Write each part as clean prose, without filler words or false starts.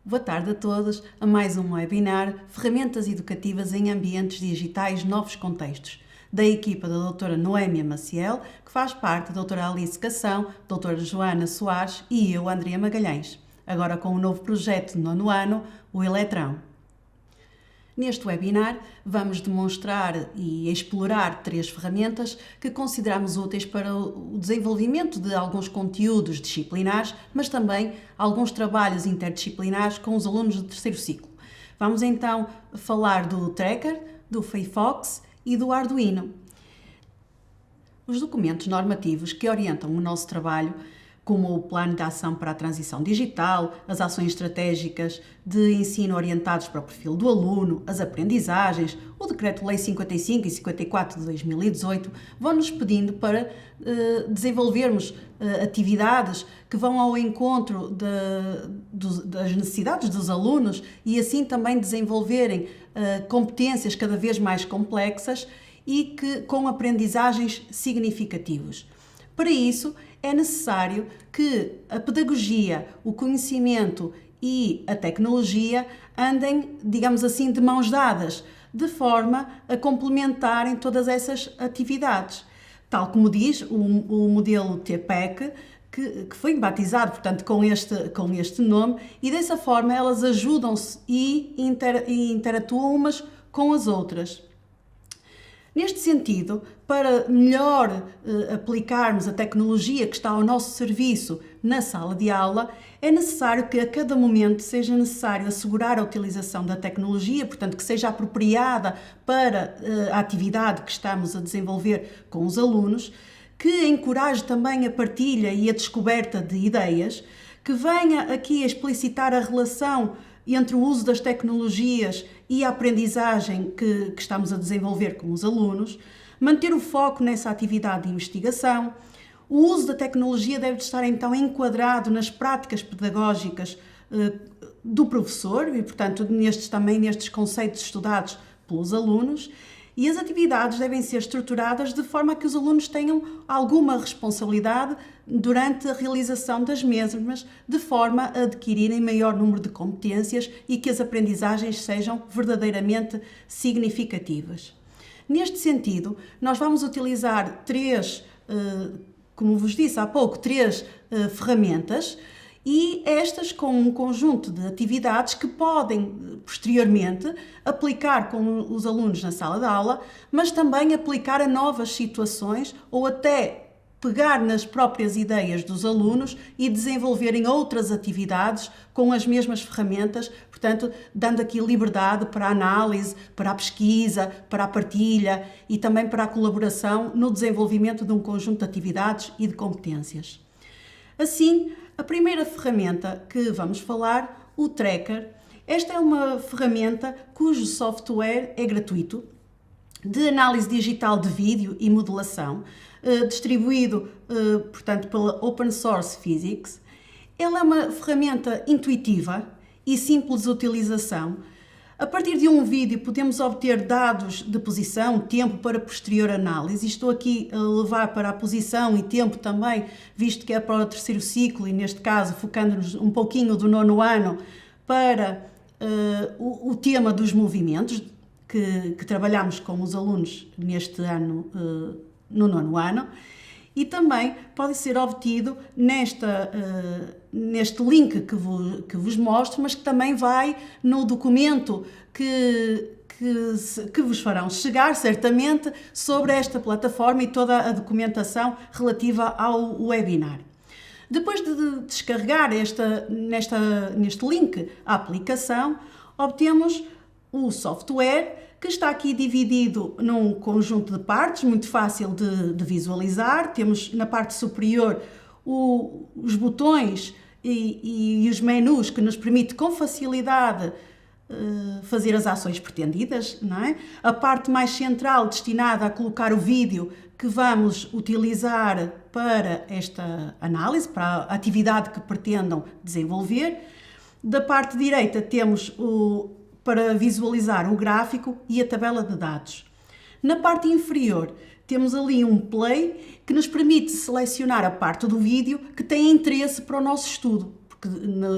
Boa tarde a todos a mais um webinar Ferramentas Educativas em Ambientes Digitais Novos Contextos, da equipa da doutora Noémia Maciel, que faz parte da doutora Alice Cação, doutora Joana Soares e eu, Andrea Magalhães, agora com um novo projeto de nono ano, o Eletrão. Neste webinar vamos demonstrar e explorar 3 ferramentas que consideramos úteis para o desenvolvimento de alguns conteúdos disciplinares, mas também alguns trabalhos interdisciplinares com os alunos do terceiro ciclo. Vamos então falar do Tracker, do Phafox e do Arduino. Os documentos normativos que orientam o nosso trabalho, como o Plano de Ação para a Transição Digital, as ações estratégicas de ensino orientados para o perfil do aluno, as aprendizagens, o Decreto-Lei 55 e 54 de 2018, vão-nos pedindo para desenvolvermos atividades que vão ao encontro das necessidades dos alunos e assim também desenvolverem competências cada vez mais complexas e com aprendizagens significativas. Para isso, é necessário que a pedagogia, o conhecimento e a tecnologia andem, digamos assim, de mãos dadas, de forma a complementarem todas essas atividades. Tal como diz o modelo TPEC, que foi batizado, portanto, com este nome, e dessa forma elas ajudam-se e interatuam umas com as outras. Neste sentido, para melhor aplicarmos a tecnologia que está ao nosso serviço na sala de aula, é necessário que a cada momento seja necessário assegurar a utilização da tecnologia, portanto, que seja apropriada para a atividade que estamos a desenvolver com os alunos, que encoraje também a partilha e a descoberta de ideias, que venha aqui a explicitar a relação entre o uso das tecnologias e a aprendizagem que estamos a desenvolver com os alunos, manter o foco nessa atividade de investigação. O uso da tecnologia deve estar então enquadrado nas práticas pedagógicas do professor e, portanto, nestes conceitos estudados pelos alunos. E as atividades devem ser estruturadas de forma a que os alunos tenham alguma responsabilidade durante a realização das mesmas, de forma a adquirirem maior número de competências e que as aprendizagens sejam verdadeiramente significativas. Neste sentido, nós vamos utilizar como vos disse há pouco, 3 ferramentas, e estas com um conjunto de atividades que podem, posteriormente, aplicar com os alunos na sala de aula, mas também aplicar a novas situações ou até pegar nas próprias ideias dos alunos e desenvolverem outras atividades com as mesmas ferramentas, portanto, dando aqui liberdade para a análise, para a pesquisa, para a partilha e também para a colaboração no desenvolvimento de um conjunto de atividades e de competências. Assim, a primeira ferramenta que vamos falar, o Tracker. Esta é uma ferramenta cujo software é gratuito, de análise digital de vídeo e modelação, distribuído, portanto, pela Open Source Physics. Ela é uma ferramenta intuitiva e simples de utilização. A partir de um vídeo podemos obter dados de posição, tempo para posterior análise. Estou aqui a levar para a posição e tempo também, visto que é para o terceiro ciclo e neste caso focando-nos um pouquinho do nono ano para o tema dos movimentos que trabalhamos com os alunos neste ano, no nono ano. E também pode ser obtido neste link que vos mostro, mas que também vai no documento que vos farão chegar, certamente, sobre esta plataforma e toda a documentação relativa ao webinar. Depois de descarregar neste link a aplicação, obtemos o software, que está aqui dividido num conjunto de partes, muito fácil de visualizar. Temos na parte superior os botões e os menus que nos permite com facilidade fazer as ações pretendidas, não é? A parte mais central destinada a colocar o vídeo que vamos utilizar para esta análise, para a atividade que pretendam desenvolver. Da parte direita temos para visualizar o gráfico e a tabela de dados. Na parte inferior temos ali um play que nos permite selecionar a parte do vídeo que tem interesse para o nosso estudo. porque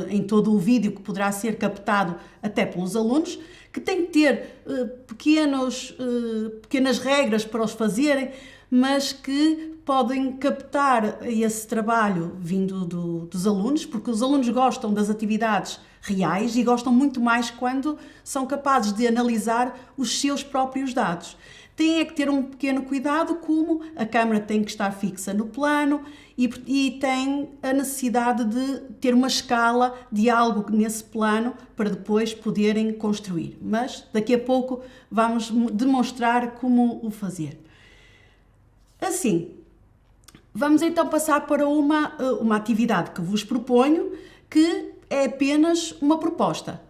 em todo o vídeo que poderá ser captado até pelos alunos, que tem que ter pequenas regras para os fazerem, mas que podem captar esse trabalho vindo dos alunos, porque os alunos gostam das atividades reais e gostam muito mais quando são capazes de analisar os seus próprios dados. Têm é que ter um pequeno cuidado, como a câmara tem que estar fixa no plano e tem a necessidade de ter uma escala de algo nesse plano para depois poderem construir. Mas daqui a pouco vamos demonstrar como o fazer. Assim, vamos então passar para uma atividade que vos proponho, que é apenas uma proposta.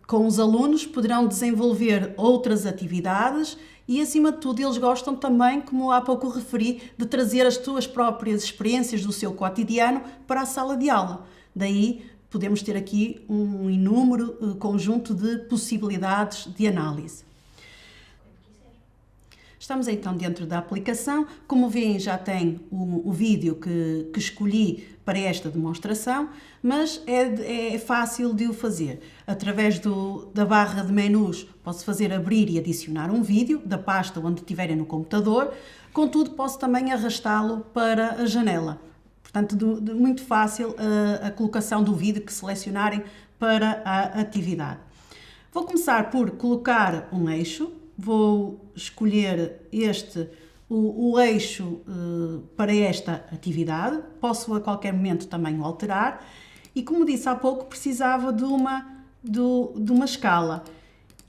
Com os alunos poderão desenvolver outras atividades e, acima de tudo, eles gostam também, como há pouco referi, de trazer as suas próprias experiências do seu cotidiano para a sala de aula. Daí podemos ter aqui um inúmero conjunto de possibilidades de análise. Estamos então dentro da aplicação. Como veem, já tem o vídeo que escolhi para esta demonstração, mas é fácil de o fazer. Através da barra de menus, posso fazer abrir e adicionar um vídeo da pasta onde tiverem no computador. Contudo, posso também arrastá-lo para a janela. Portanto, muito fácil a colocação do vídeo que selecionarem para a atividade. Vou começar por colocar um eixo. Vou escolher o eixo para esta atividade. Posso a qualquer momento também o alterar. E como disse há pouco, precisava de uma escala.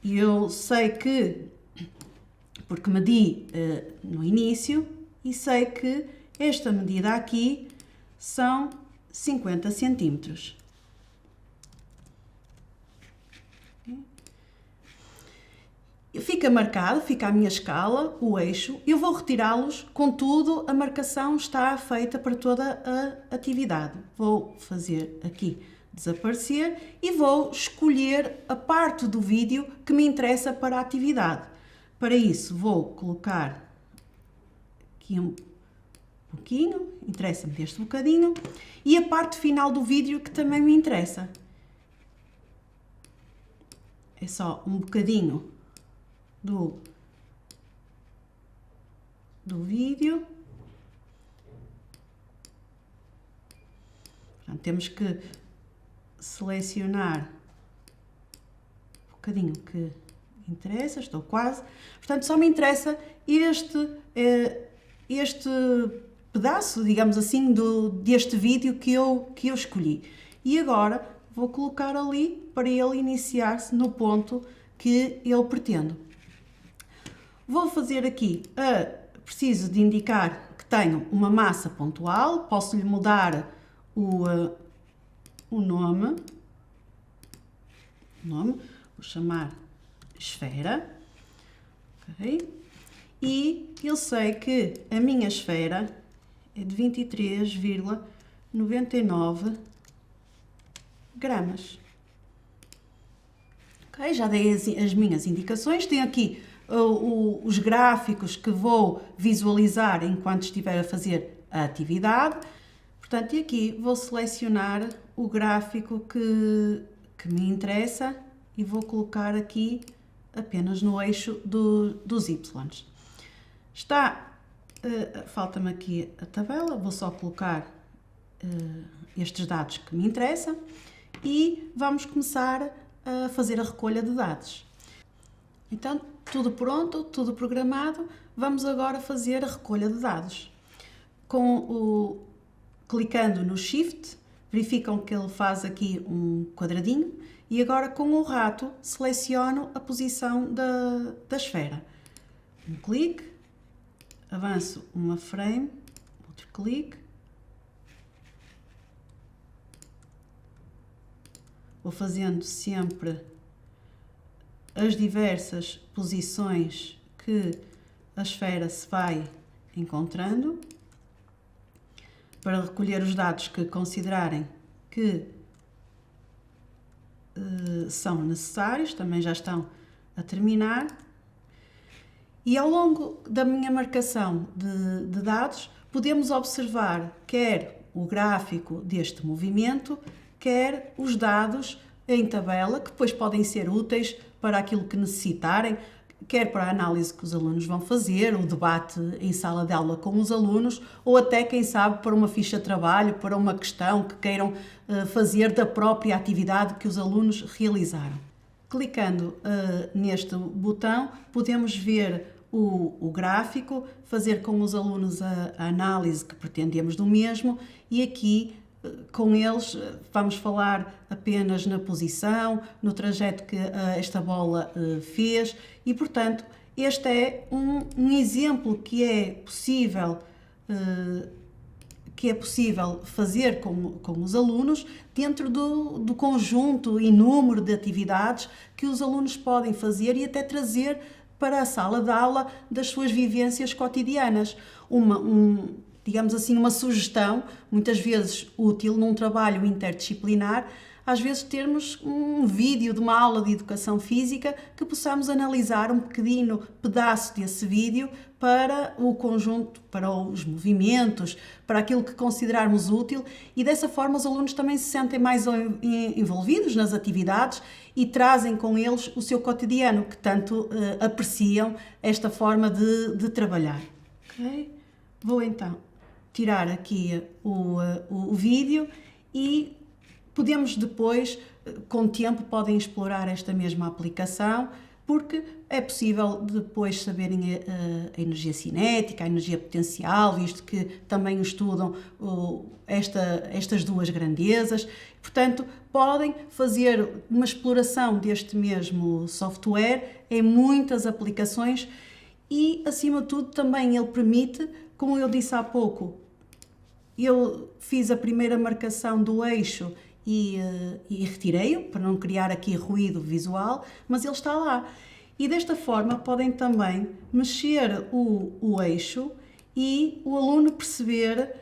E eu sei que, porque medi no início, e sei que esta medida aqui são 50 centímetros. Fica marcado, fica a minha escala, o eixo. Eu vou retirá-los, contudo, a marcação está feita para toda a atividade. Vou fazer aqui desaparecer e vou escolher a parte do vídeo que me interessa para a atividade. Para isso, vou colocar aqui um pouquinho, interessa-me este bocadinho, e a parte final do vídeo que também me interessa. É só um bocadinho do vídeo. Portanto, temos que selecionar um bocadinho que interessa, estou quase. Portanto, só me interessa este pedaço, digamos assim, deste vídeo que eu escolhi. E agora vou colocar ali para ele iniciar-se no ponto que eu pretendo. Vou fazer aqui, preciso de indicar que tenho uma massa pontual, posso-lhe mudar o nome, vou chamar esfera, ok? E eu sei que a minha esfera é de 23,99 gramas. Ok? Já dei as minhas indicações, tenho aqui os gráficos que vou visualizar enquanto estiver a fazer a atividade. Portanto, e aqui vou selecionar o gráfico que me interessa e vou colocar aqui apenas no eixo dos Y. Falta-me aqui a tabela, vou só colocar estes dados que me interessam e vamos começar a fazer a recolha de dados. Então, tudo pronto, tudo programado, vamos agora fazer a recolha de dados. Clicando no Shift, verificam que ele faz aqui um quadradinho e agora com o rato seleciono a posição da esfera. Um clique, avanço uma frame, outro clique, vou fazendo sempre as diversas posições que a esfera se vai encontrando para recolher os dados que considerarem que são necessários, também já estão a terminar. E ao longo da minha marcação de dados, podemos observar quer o gráfico deste movimento, quer os dados em tabela, que depois podem ser úteis para aquilo que necessitarem, quer para a análise que os alunos vão fazer, o debate em sala de aula com os alunos, ou até, quem sabe, para uma ficha de trabalho, para uma questão que queiram fazer da própria atividade que os alunos realizaram. Clicando neste botão, podemos ver o gráfico, fazer com os alunos a análise que pretendemos do mesmo e aqui com eles vamos falar apenas na posição, no trajeto que esta bola fez e, portanto, este é um exemplo que é possível fazer com os alunos dentro do conjunto e número de atividades que os alunos podem fazer e até trazer para a sala de aula das suas vivências cotidianas. Digamos assim, uma sugestão, muitas vezes útil num trabalho interdisciplinar, às vezes termos um vídeo de uma aula de educação física que possamos analisar um pequenino pedaço desse vídeo para o conjunto, para os movimentos, para aquilo que considerarmos útil e dessa forma os alunos também se sentem mais envolvidos nas atividades e trazem com eles o seu cotidiano, que tanto apreciam esta forma de trabalhar. Okay? Vou então tirar aqui o vídeo e podemos depois, com o tempo, podem explorar esta mesma aplicação, porque é possível depois saberem a energia cinética, a energia potencial, visto que também estudam estas duas grandezas. Portanto, podem fazer uma exploração deste mesmo software em muitas aplicações e, acima de tudo, também ele permite, como eu disse há pouco, eu fiz a primeira marcação do eixo e retirei-o para não criar aqui ruído visual, mas ele está lá. E desta forma podem também mexer o eixo e o aluno perceber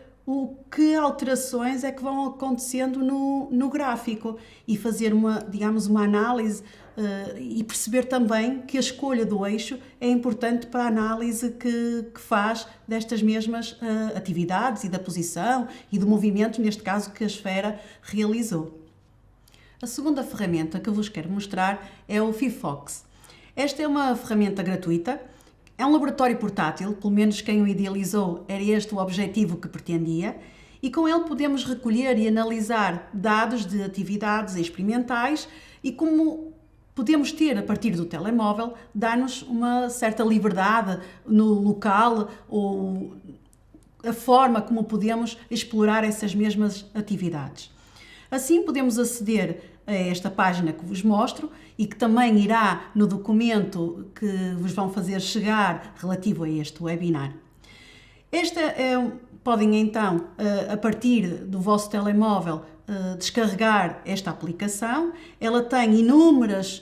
que alterações é que vão acontecendo no gráfico e fazer digamos, uma análise e perceber também que a escolha do eixo é importante para a análise que faz destas mesmas atividades e da posição e do movimento, neste caso, que a esfera realizou. A segunda ferramenta que eu vos quero mostrar é o Fifox. Esta é uma ferramenta gratuita, é um laboratório portátil, pelo menos quem o idealizou era este o objetivo que pretendia, e com ele podemos recolher e analisar dados de atividades experimentais e como podemos ter, a partir do telemóvel, dá-nos uma certa liberdade no local ou a forma como podemos explorar essas mesmas atividades. Assim, podemos aceder a esta página que vos mostro e que também irá no documento que vos vão fazer chegar relativo a este webinar. Podem então, a partir do vosso telemóvel, descarregar esta aplicação. Ela tem inúmeras,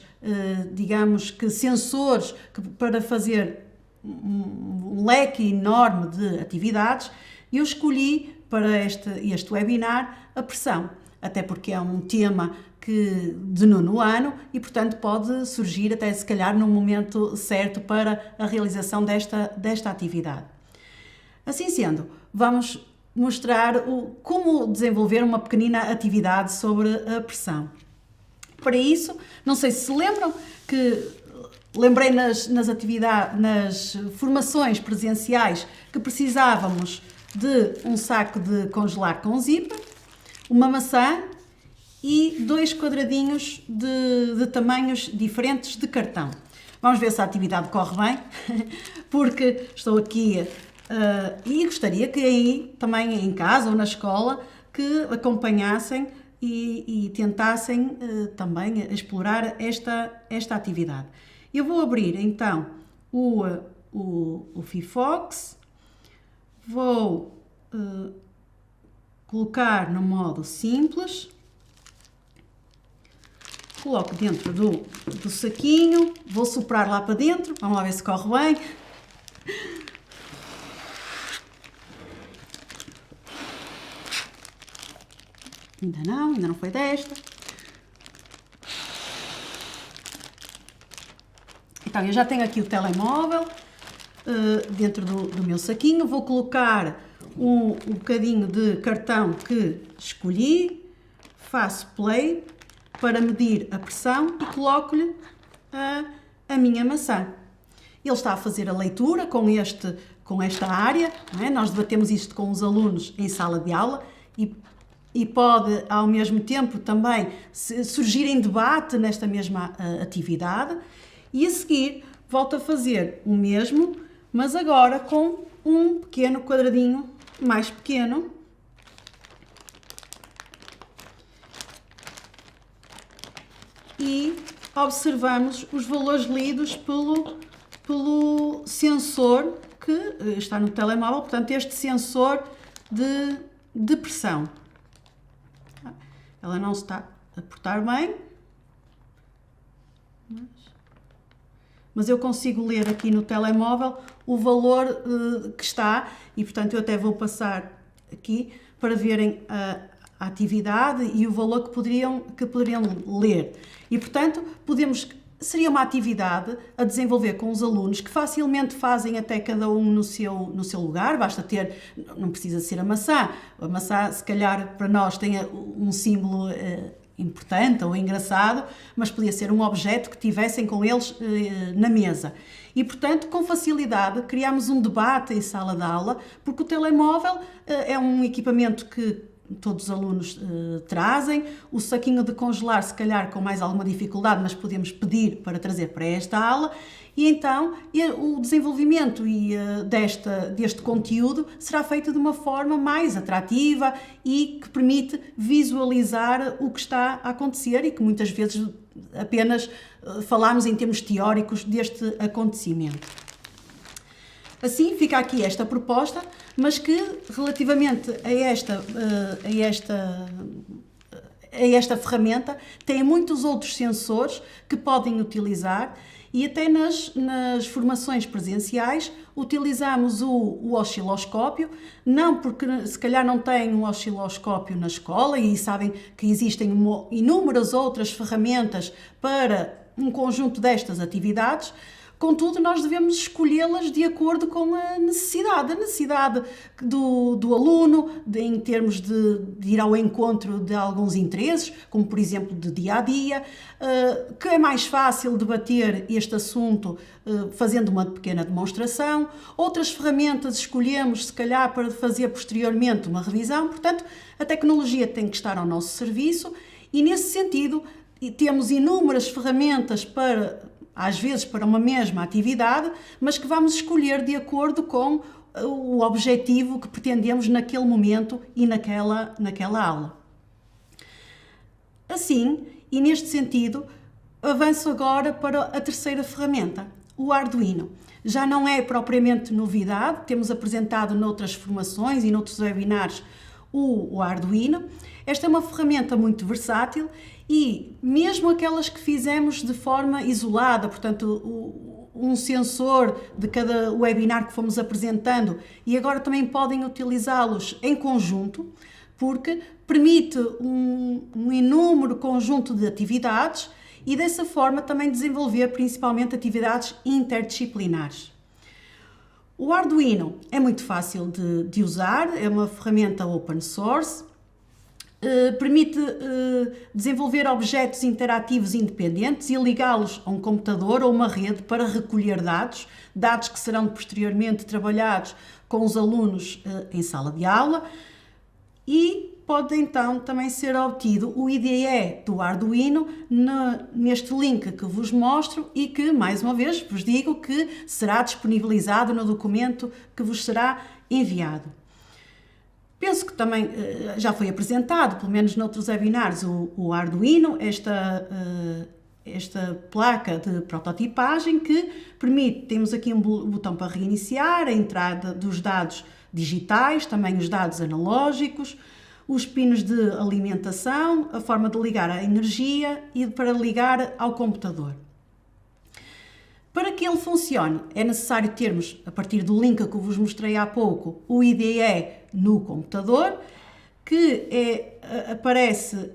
digamos que, sensores para fazer um leque enorme de atividades. Eu escolhi para este webinar a pressão, até porque é um tema de nono ano e, portanto, pode surgir até se calhar no momento certo para a realização desta atividade. Assim sendo, vamos mostrar como desenvolver uma pequenina atividade sobre a pressão. Para isso, não sei se lembram que lembrei nas atividades, nas formações presenciais que precisávamos de um saco de congelar com zíper, uma maçã e 2 quadradinhos de tamanhos diferentes de cartão. Vamos ver se a atividade corre bem, porque estou aqui e gostaria que aí, também em casa ou na escola, que acompanhassem e tentassem também explorar esta atividade. Eu vou abrir então o Fifox, vou colocar no modo simples, coloco dentro do saquinho, vou soprar lá para dentro, vamos lá ver se corre bem. Ainda não foi desta. Então, eu já tenho aqui o telemóvel dentro do meu saquinho, vou colocar um bocadinho de cartão que escolhi, faço play para medir a pressão e coloco-lhe a minha maçã. Ele está a fazer a leitura com esta área, não é? Nós debatemos isto com os alunos em sala de aula e pode, ao mesmo tempo, também surgir em debate nesta mesma atividade. E a seguir, volto a fazer o mesmo, mas agora com um pequeno quadradinho mais pequeno. E observamos os valores lidos pelo sensor que está no telemóvel, portanto, este sensor de pressão. Ela não se está a portar bem, mas eu consigo ler aqui no telemóvel o valor que está e, portanto, eu até vou passar aqui para verem a atividade e o valor que poderiam ler. E, portanto, seria uma atividade a desenvolver com os alunos que facilmente fazem até cada um no seu lugar, basta ter, não precisa ser a maçã, se calhar para nós tem um símbolo importante ou engraçado, mas podia ser um objeto que tivessem com eles na mesa. E, portanto, com facilidade criámos um debate em sala de aula, porque o telemóvel é um equipamento que todos os alunos trazem, o saquinho de congelar se calhar com mais alguma dificuldade, mas podemos pedir para trazer para esta aula e então o desenvolvimento deste conteúdo será feito de uma forma mais atrativa e que permite visualizar o que está a acontecer e que muitas vezes apenas falamos em termos teóricos deste acontecimento. Assim, fica aqui esta proposta, mas que relativamente a esta ferramenta tem muitos outros sensores que podem utilizar e até nas formações presenciais utilizamos o osciloscópio, não porque se calhar não tem um osciloscópio na escola e sabem que existem inúmeras outras ferramentas para um conjunto destas atividades. Contudo, nós devemos escolhê-las de acordo com a necessidade do aluno, em termos de ir ao encontro de alguns interesses, como por exemplo de dia-a-dia, que é mais fácil debater este assunto fazendo uma pequena demonstração. Outras ferramentas escolhemos, se calhar, para fazer posteriormente uma revisão. Portanto, a tecnologia tem que estar ao nosso serviço e, nesse sentido, temos inúmeras ferramentas às vezes para uma mesma atividade, mas que vamos escolher de acordo com o objetivo que pretendemos naquele momento e naquela aula. Assim, e neste sentido, avanço agora para a terceira ferramenta, o Arduino. Já não é propriamente novidade, temos apresentado noutras formações e noutros webinars o Arduino. Esta é uma ferramenta muito versátil e mesmo aquelas que fizemos de forma isolada, portanto, um sensor de cada webinar que fomos apresentando e agora também podem utilizá-los em conjunto, porque permite um inúmero conjunto de atividades e dessa forma também desenvolver principalmente atividades interdisciplinares. O Arduino é muito fácil de usar, é uma ferramenta open source, permite desenvolver objetos interativos independentes e ligá-los a um computador ou uma rede para recolher dados que serão posteriormente trabalhados com os alunos em sala de aula e pode então também ser obtido o IDE do Arduino neste link que vos mostro e que, mais uma vez, vos digo que será disponibilizado no documento que vos será enviado. Penso que também já foi apresentado, pelo menos noutros webinars, o Arduino, esta placa de prototipagem que permite, temos aqui um botão para reiniciar, a entrada dos dados digitais, também os dados analógicos, os pinos de alimentação, a forma de ligar a energia e para ligar ao computador. Para que ele funcione, é necessário termos, a partir do link que eu vos mostrei há pouco, o IDE no computador, que aparece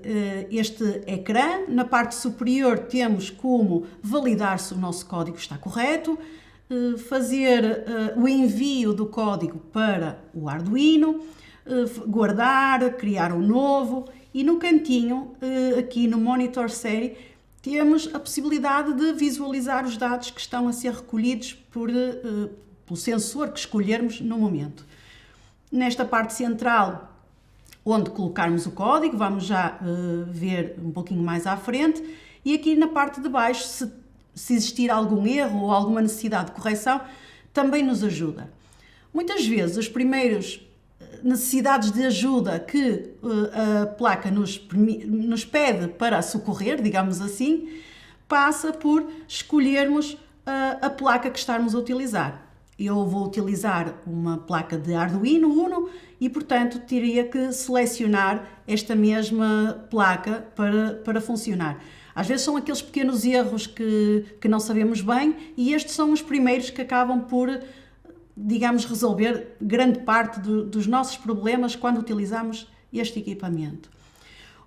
este ecrã. Na parte superior temos como validar se o nosso código está correto. fazer o envio do código para o Arduino, guardar, criar um novo, e no cantinho, aqui no Monitor Série, temos a possibilidade de visualizar os dados que estão a ser recolhidos pelo sensor que escolhermos no momento. Nesta parte central, onde colocarmos o código, vamos já ver um pouquinho mais à frente, e aqui na parte de baixo, se existir algum erro ou alguma necessidade de correção, também nos ajuda. Muitas vezes, as primeiras necessidades de ajuda que a placa nos pede para socorrer, digamos assim, passa por escolhermos a placa que estarmos a utilizar. Eu vou utilizar uma placa de Arduino Uno e, portanto, teria que selecionar esta mesma placa para funcionar. Às vezes são aqueles pequenos erros que não sabemos bem, e estes são os primeiros que acabam por, digamos, resolver grande parte dos nossos problemas quando utilizamos este equipamento.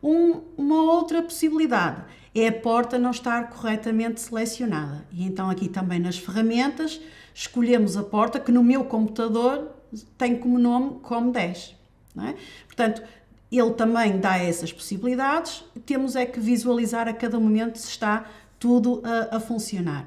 Uma outra possibilidade é a porta não estar corretamente selecionada. E então aqui também nas ferramentas escolhemos a porta, que no meu computador tem como nome COM10. Não é? Portanto, ele também dá essas possibilidades, temos é que visualizar a cada momento se está tudo a funcionar.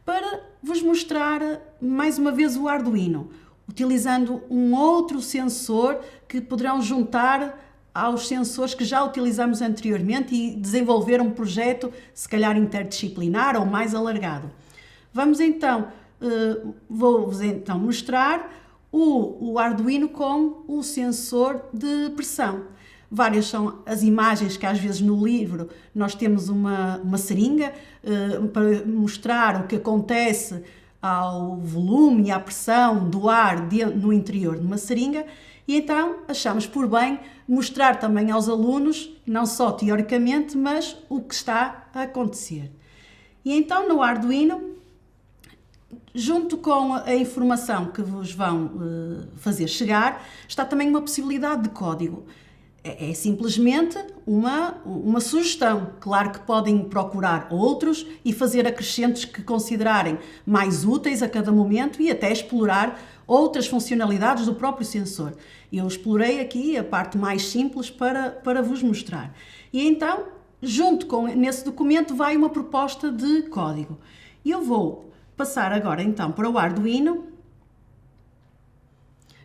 Para vos mostrar mais uma vez o Arduino, utilizando um outro sensor que poderão juntar aos sensores que já utilizamos anteriormente e desenvolver um projeto, se calhar interdisciplinar ou mais alargado. Vou-vos então mostrar o Arduino com o sensor de pressão. Várias são as imagens que às vezes no livro nós temos uma seringa para mostrar o que acontece ao volume e à pressão do ar no interior de uma seringa, e então achamos por bem mostrar também aos alunos, não só teoricamente, mas o que está a acontecer. E então no Arduino, junto com a informação que vos vão fazer chegar, está também uma possibilidade de código. É simplesmente uma sugestão. Claro que podem procurar outros e fazer acrescentos que considerarem mais úteis a cada momento e até explorar outras funcionalidades do próprio sensor. Eu explorei aqui a parte mais simples para vos mostrar. E então, nesse documento, vai uma proposta de código. E eu vou passar agora então para o Arduino.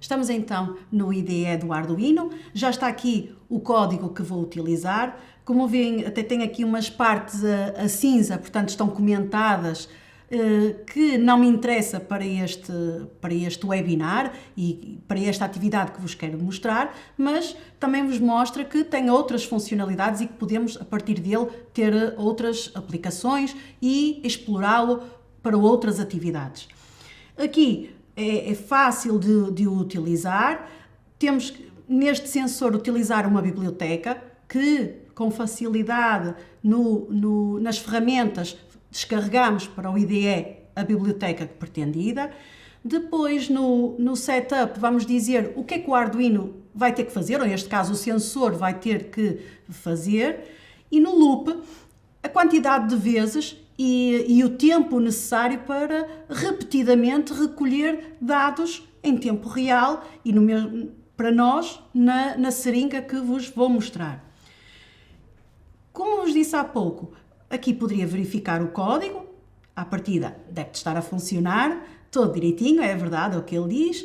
Estamos então no IDE do Arduino, já está aqui o código que vou utilizar. Como veem, até tem aqui umas partes a cinza, portanto estão comentadas, que não me interessa para este webinar e para esta atividade que vos quero mostrar, mas também vos mostra que tem outras funcionalidades e que podemos, a partir dele, ter outras aplicações e explorá-lo para outras atividades. Aqui é fácil de o utilizar. Temos neste sensor utilizar uma biblioteca que com facilidade nas ferramentas descarregamos para o IDE a biblioteca pretendida. Depois no setup vamos dizer o que é que o Arduino vai ter que fazer, ou neste caso o sensor vai ter que fazer, e no loop a quantidade de vezes e o tempo necessário para repetidamente recolher dados em tempo real e para nós na seringa que vos vou mostrar. Como vos disse há pouco, aqui poderia verificar o código, à partida deve estar a funcionar, todo direitinho, é verdade, é o que ele diz.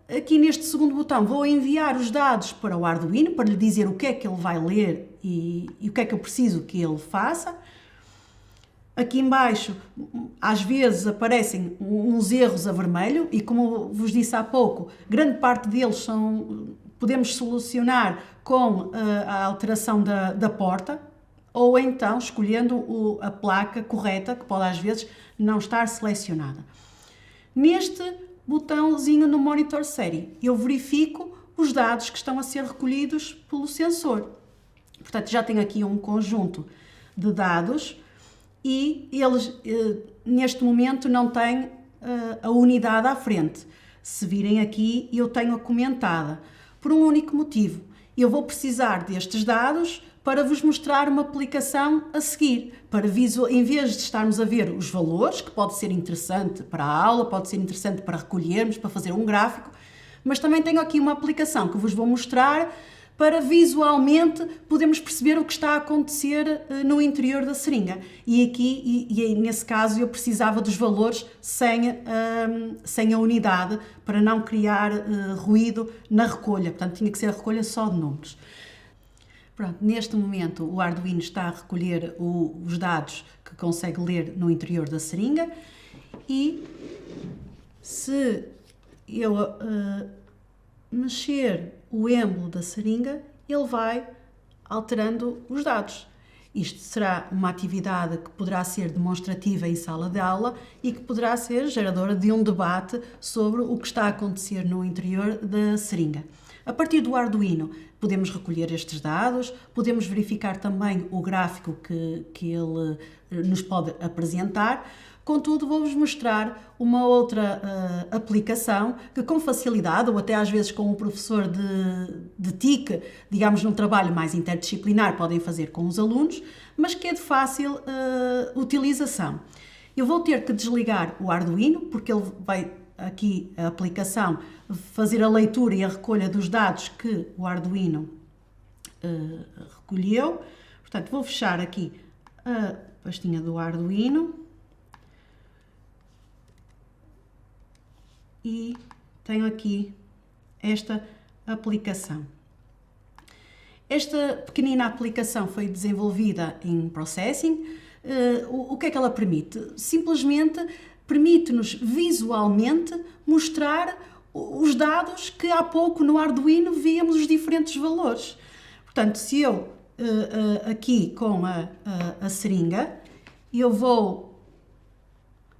Aqui neste segundo botão vou enviar os dados para o Arduino, para lhe dizer o que é que ele vai ler e o que é que eu preciso que ele faça. Aqui em baixo, às vezes aparecem uns erros a vermelho e, como vos disse há pouco, grande parte deles podemos solucionar com a alteração da porta ou então escolhendo a placa correta, que pode às vezes não estar selecionada. Neste botãozinho no Monitor Série, eu verifico os dados que estão a ser recolhidos pelo sensor. Portanto, já tenho aqui um conjunto de dados e eles, neste momento, não têm a unidade à frente. Se virem aqui, eu tenho-a comentada. Por um único motivo. Eu vou precisar destes dados para vos mostrar uma aplicação a seguir, para em vez de estarmos a ver os valores, que pode ser interessante para a aula, pode ser interessante para recolhermos, para fazer um gráfico, mas também tenho aqui uma aplicação que vos vou mostrar para visualmente podermos perceber o que está a acontecer no interior da seringa. E aqui, nesse caso, eu precisava dos valores sem a unidade, para não criar ruído na recolha. Portanto, tinha que ser a recolha só de números. Pronto, neste momento o Arduino está a recolher os dados que consegue ler no interior da seringa, e se eu mexer o êmbolo da seringa, ele vai alterando os dados. Isto será uma atividade que poderá ser demonstrativa em sala de aula e que poderá ser geradora de um debate sobre o que está a acontecer no interior da seringa. A partir do Arduino podemos recolher estes dados, podemos verificar também o gráfico que ele nos pode apresentar. Contudo, vou-vos mostrar uma outra aplicação que, com facilidade, ou até às vezes com um professor de TIC, digamos num trabalho mais interdisciplinar, podem fazer com os alunos, mas que é de fácil utilização. Eu vou ter que desligar o Arduino, porque ele vai, aqui a aplicação, fazer a leitura e a recolha dos dados que o Arduino recolheu. Portanto, vou fechar aqui a pastinha do Arduino. E tenho aqui esta aplicação. Esta pequenina aplicação foi desenvolvida em Processing. O que é que ela permite? Simplesmente permite-nos visualmente mostrar os dados que há pouco no Arduino víamos os diferentes valores. Portanto, se eu aqui com a seringa, eu vou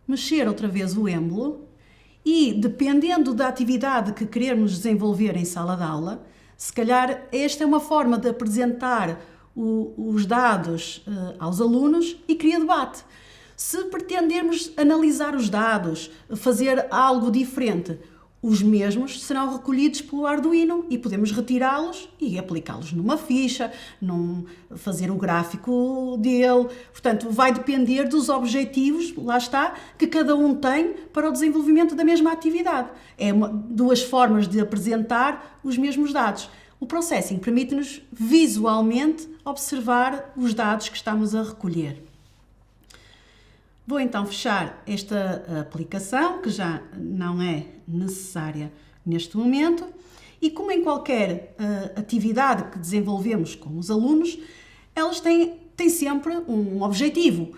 mexer outra vez o êmbolo. E, dependendo da atividade que queremos desenvolver em sala de aula, se calhar esta é uma forma de apresentar os dados aos alunos e cria debate. Se pretendermos analisar os dados, fazer algo diferente, os mesmos serão recolhidos pelo Arduino e podemos retirá-los e aplicá-los numa ficha, fazer o gráfico dele. Portanto, vai depender dos objetivos, lá está, que cada um tem para o desenvolvimento da mesma atividade. Duas formas de apresentar os mesmos dados. O Processing permite-nos visualmente observar os dados que estamos a recolher. Vou então fechar esta aplicação, que já não é necessária neste momento, e como em qualquer atividade que desenvolvemos com os alunos, elas têm sempre um objetivo.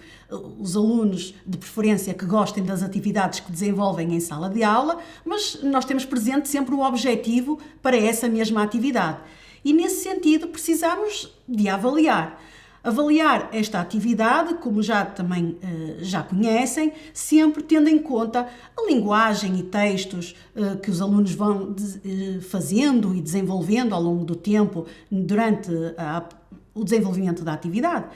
Os alunos, de preferência, que gostem das atividades que desenvolvem em sala de aula, mas nós temos presente sempre o objetivo para essa mesma atividade. E nesse sentido precisamos de avaliar. Avaliar esta atividade, como também já conhecem, sempre tendo em conta a linguagem e textos que os alunos vão fazendo e desenvolvendo ao longo do tempo durante o desenvolvimento da atividade.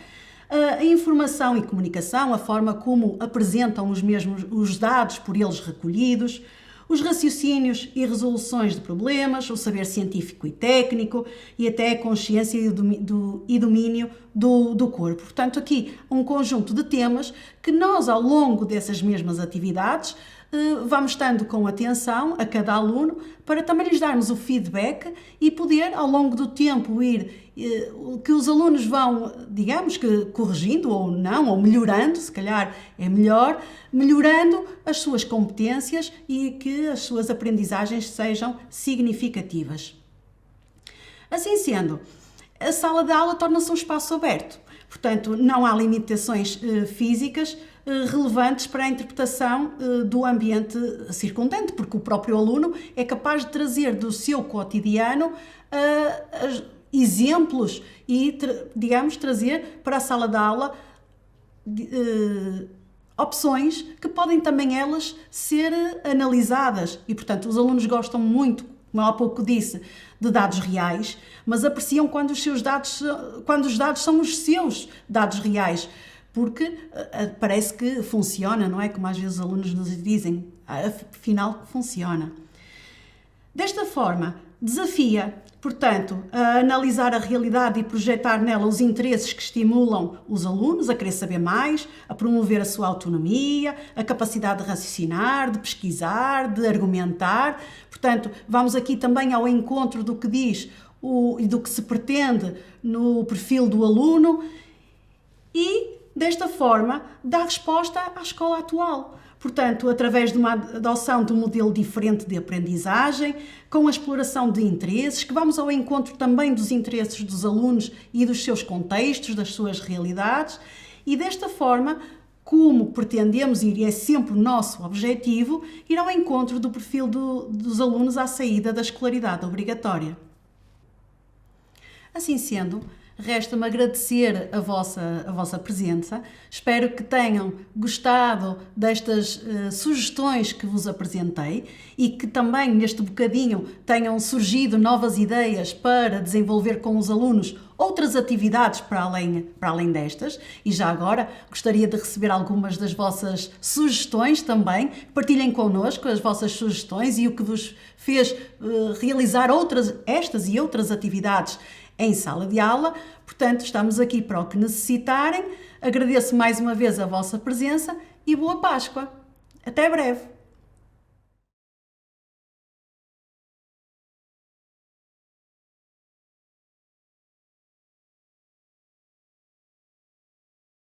A informação e comunicação, a forma como apresentam os dados por eles recolhidos, os raciocínios e resoluções de problemas, o saber científico e técnico e até a consciência e domínio do corpo. Portanto, aqui um conjunto de temas que nós, ao longo dessas mesmas atividades, vamos estando com atenção a cada aluno para também lhes darmos o feedback e poder, ao longo do tempo, que os alunos vão, digamos que corrigindo ou não, ou melhorando, se calhar é melhor, melhorando as suas competências e que as suas aprendizagens sejam significativas. Assim sendo, a sala de aula torna-se um espaço aberto. Portanto, não há limitações físicas relevantes para a interpretação do ambiente circundante, porque o próprio aluno é capaz de trazer do seu cotidiano exemplos e, digamos, trazer para a sala de aula opções que podem também elas ser analisadas. E, portanto, os alunos gostam muito, como há pouco disse, de dados reais, mas apreciam quando os dados são os seus dados reais, porque parece que funciona, não é? Como às vezes os alunos nos dizem, afinal funciona. Desta forma, Desafia, portanto, a analisar a realidade e projetar nela os interesses que estimulam os alunos a querer saber mais, a promover a sua autonomia, a capacidade de raciocinar, de pesquisar, de argumentar. Portanto, vamos aqui também ao encontro do que diz e do que se pretende no perfil do aluno e, desta forma, dar resposta à escola atual. Portanto, através de uma adoção de um modelo diferente de aprendizagem, com a exploração de interesses, que vamos ao encontro também dos interesses dos alunos e dos seus contextos, das suas realidades, e desta forma, como pretendemos ir, e é sempre o nosso objetivo, ir ao encontro do perfil dos alunos à saída da escolaridade obrigatória. Assim sendo, resta-me agradecer a vossa presença. Espero que tenham gostado destas sugestões que vos apresentei e que também neste bocadinho tenham surgido novas ideias para desenvolver com os alunos outras atividades para além destas. E já agora gostaria de receber algumas das vossas sugestões também. Partilhem connosco as vossas sugestões e o que vos fez realizar estas e outras atividades em sala de aula. Portanto, estamos aqui para o que necessitarem. Agradeço mais uma vez a vossa presença e boa Páscoa. Até breve!